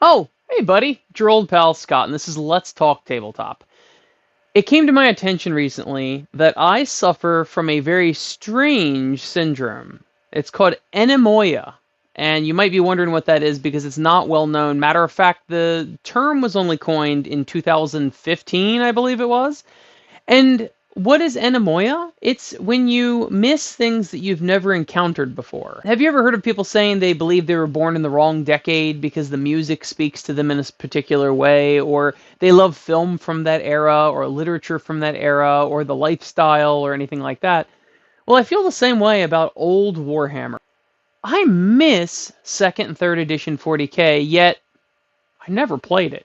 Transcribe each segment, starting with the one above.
Oh, hey buddy, it's your old pal Scott, and this is Let's Talk Tabletop. It came to my attention recently that I suffer from a very strange syndrome. It's called anemoia, and you might be wondering what that is because it's not well known. Matter of fact, the term was only coined in 2015, I believe it was. And what is anemoia? It's when you miss things that you've never encountered before. Have you ever heard of people saying they believe they were born in the wrong decade because the music speaks to them in a particular way, or they love film from that era, or literature from that era, or the lifestyle, or anything like that? Well, I feel the same way about old Warhammer. I miss 2nd and 3rd edition 40k, yet I never played it.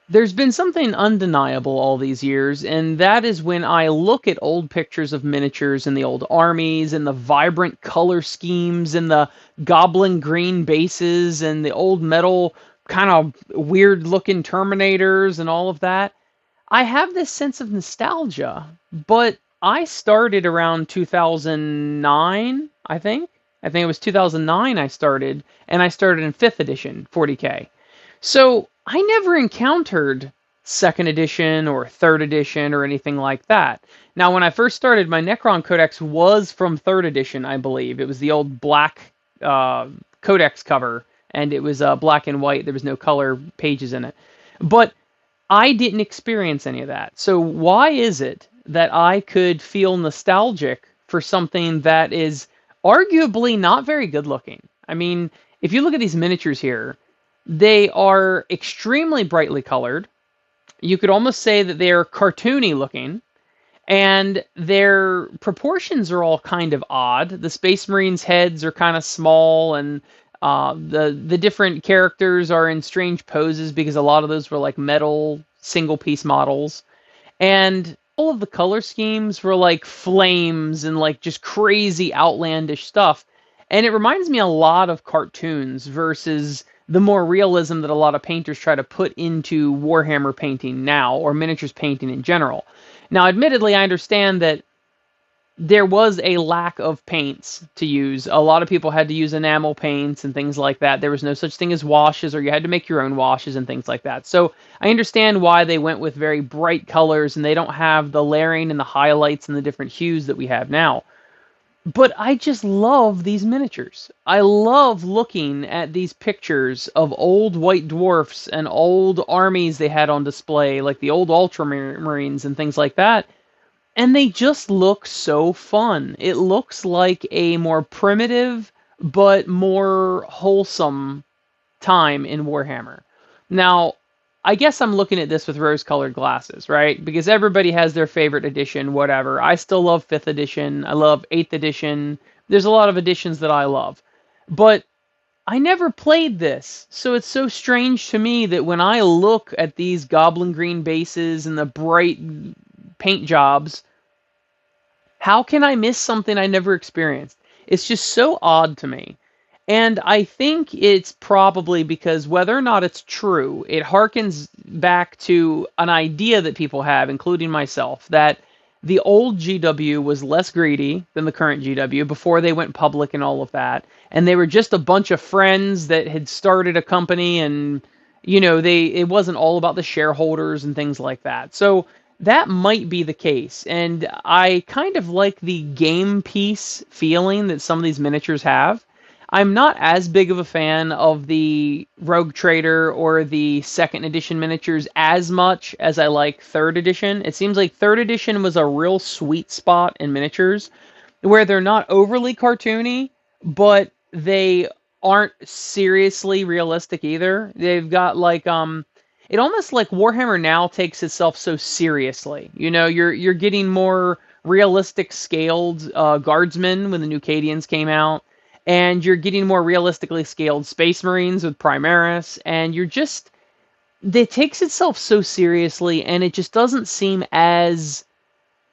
There's been something undeniable all these years, and that is when I look at old pictures of miniatures and the old armies and the vibrant color schemes and the goblin green bases and the old metal kind of weird looking Terminators and all of that. I have this sense of nostalgia, but I started around 2009, I think. I think it was 2009 I started, and I started in 5th edition 40k. So I never encountered 2nd edition or 3rd edition or anything like that. Now, when I first started, my Necron Codex was from 3rd edition, I believe. It was the old black Codex cover, and it was black and white. There was no color pages in it. But I didn't experience any of that. So why is it that I could feel nostalgic for something that is arguably not very good looking? I mean, if you look at these miniatures here, they are extremely brightly colored. You could almost say that they're cartoony looking, and their proportions are all kind of odd. The Space Marines' heads are kind of small, and the different characters are in strange poses because a lot of those were like metal single piece models, and all of the color schemes were like flames and like just crazy outlandish stuff. And it reminds me a lot of cartoons versus the more realism that a lot of painters try to put into Warhammer painting now, or miniatures painting in general. Now, admittedly, I understand that there was a lack of paints to use. A lot of people had to use enamel paints and things like that. There was no such thing as washes, or you had to make your own washes and things like that. So I understand why they went with very bright colors, and they don't have the layering and the highlights and the different hues that we have now. But I just love these miniatures. I love looking at these pictures of old white dwarfs and old armies they had on display, like the old Ultramarines and things like that. And they just look so fun. It looks like a more primitive, but more wholesome time in Warhammer. Now, I guess I'm looking at this with rose-colored glasses, right? Because everybody has their favorite edition, whatever. I still love 5th edition. I love 8th edition. There's a lot of editions that I love. But I never played this, so it's so strange to me that when I look at these goblin green bases and the bright paint jobs, how can I miss something I never experienced? It's just so odd to me. And I think it's probably because, whether or not it's true, it harkens back to an idea that people have, including myself, that the old GW was less greedy than the current GW before they went public and all of that. And they were just a bunch of friends that had started a company, and, it wasn't all about the shareholders and things like that. So that might be the case. And I kind of like the game piece feeling that some of these miniatures have. I'm not as big of a fan of the Rogue Trader or the 2nd edition miniatures as much as I like 3rd edition. It seems like 3rd edition was a real sweet spot in miniatures where they're not overly cartoony, but they aren't seriously realistic either. They've got like it almost like Warhammer now takes itself so seriously. You're getting more realistic scaled guardsmen when the new Cadians came out. And you're getting more realistically scaled Space Marines with Primaris, and it takes itself so seriously, and it just doesn't seem as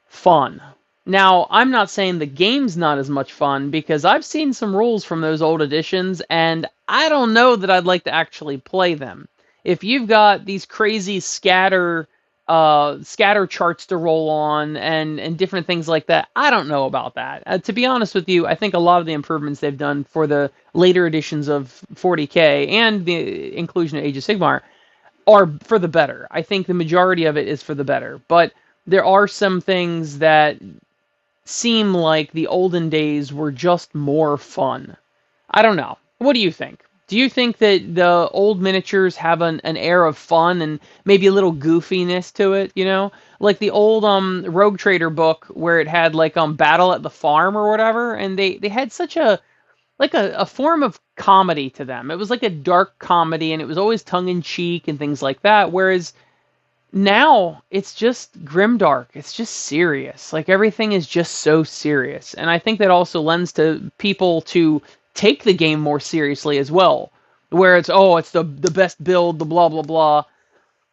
fun. Now, I'm not saying the game's not as much fun, because I've seen some rules from those old editions, and I don't know that I'd like to actually play them. If you've got these crazy scatter scatter charts to roll on and different things like that. I don't know about that. To be honest with you, I think a lot of the improvements they've done for the later editions of 40K and the inclusion of Age of Sigmar are for the better. I think the majority of it is for the better. But there are some things that seem like the olden days were just more fun. I don't know. What do you think? Do you think that the old miniatures have an air of fun and maybe a little goofiness to it, you know? Like the old Rogue Trader book where it had like Battle at the Farm or whatever, and they had such a like a form of comedy to them. It was like a dark comedy and it was always tongue in cheek and things like that. Whereas now it's just grimdark. It's just serious. Like everything is just so serious. And I think that also lends to people to take the game more seriously as well. Where it's, oh, it's the best build, the blah, blah, blah.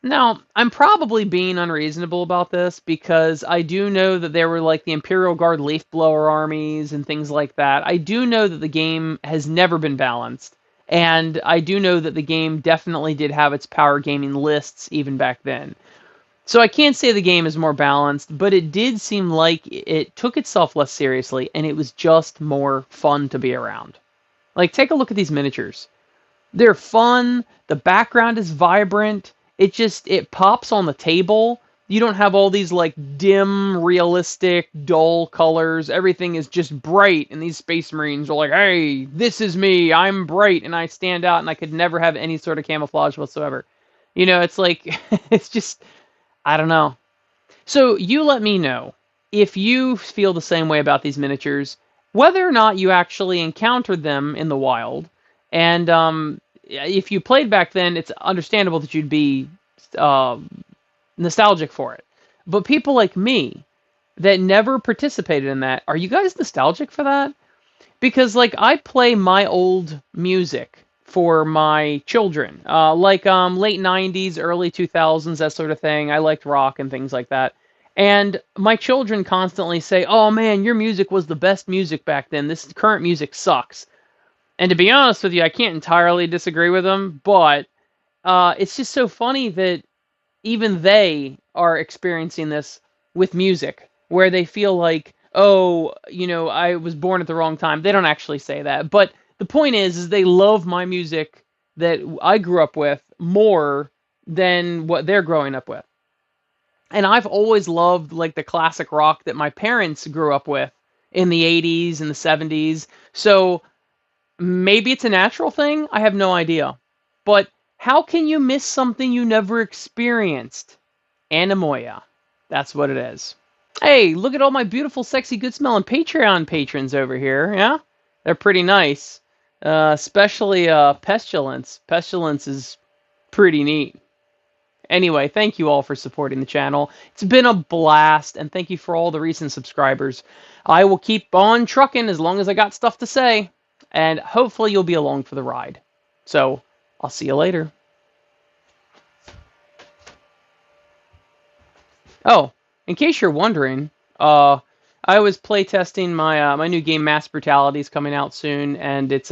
Now, I'm probably being unreasonable about this because I do know that there were like the Imperial Guard leaf blower armies and things like that. I do know that the game has never been balanced. And I do know that the game definitely did have its power gaming lists even back then. So I can't say the game is more balanced, but it did seem like it took itself less seriously and it was just more fun to be around. Like, take a look at these miniatures. They're fun. The background is vibrant. It pops on the table. You don't have all these like dim, realistic, dull colors. Everything is just bright, and these Space Marines are like, hey, this is me. I'm bright, and I stand out, and I could never have any sort of camouflage whatsoever. You know, it's like, it's just, I don't know. So you let me know if you feel the same way about these miniatures, whether or not you actually encountered them in the wild, and if you played back then, it's understandable that you'd be nostalgic for it. But people like me that never participated in that, are you guys nostalgic for that? Because like I play my old music for my children, like late 90s, early 2000s, that sort of thing. I liked rock and things like that. And my children constantly say, oh man, your music was the best music back then. This current music sucks. And to be honest with you, I can't entirely disagree with them, but it's just so funny that even they are experiencing this with music, where they feel like, oh, you know, I was born at the wrong time. They don't actually say that, but the point is they love my music that I grew up with more than what they're growing up with. And I've always loved like the classic rock that my parents grew up with in the 80s and the 70s. So maybe it's a natural thing. I have no idea. But how can you miss something you never experienced? Anemoia. That's what it is. Hey, look at all my beautiful, sexy, good-smelling Patreon patrons over here. Yeah? They're pretty nice. Especially Pestilence. Pestilence is pretty neat. Anyway, thank you all for supporting the channel. It's been a blast, and thank you for all the recent subscribers. I will keep on trucking as long as I got stuff to say. And hopefully you'll be along for the ride. So, I'll see you later. Oh, in case you're wondering, I was playtesting my my new game, Mass Brutality, is coming out soon, and it's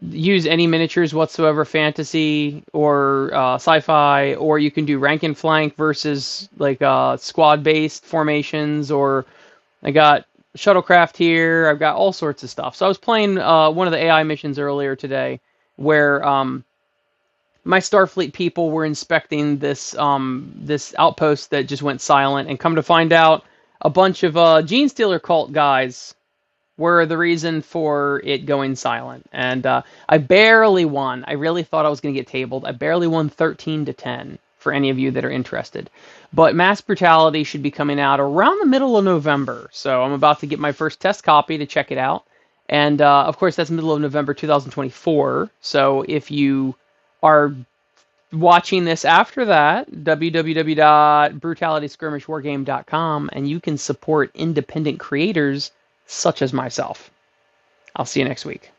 use any miniatures whatsoever, fantasy or sci-fi, or you can do rank and flank versus like squad-based formations, or I got shuttlecraft here. I've got all sorts of stuff. So I was playing one of the AI missions earlier today where my Starfleet people were inspecting this this outpost that just went silent, and come to find out a bunch of Gene Stealer cult guys were the reason for it going silent. And I barely won. I really thought I was going to get tabled. I barely won 13-10 for any of you that are interested. But Mass Brutality should be coming out around the middle of November. So I'm about to get my first test copy to check it out. And of course, that's middle of November 2024. So if you are watching this after that, www.brutalityskirmishwargame.com, and you can support independent creators such as myself. I'll see you next week.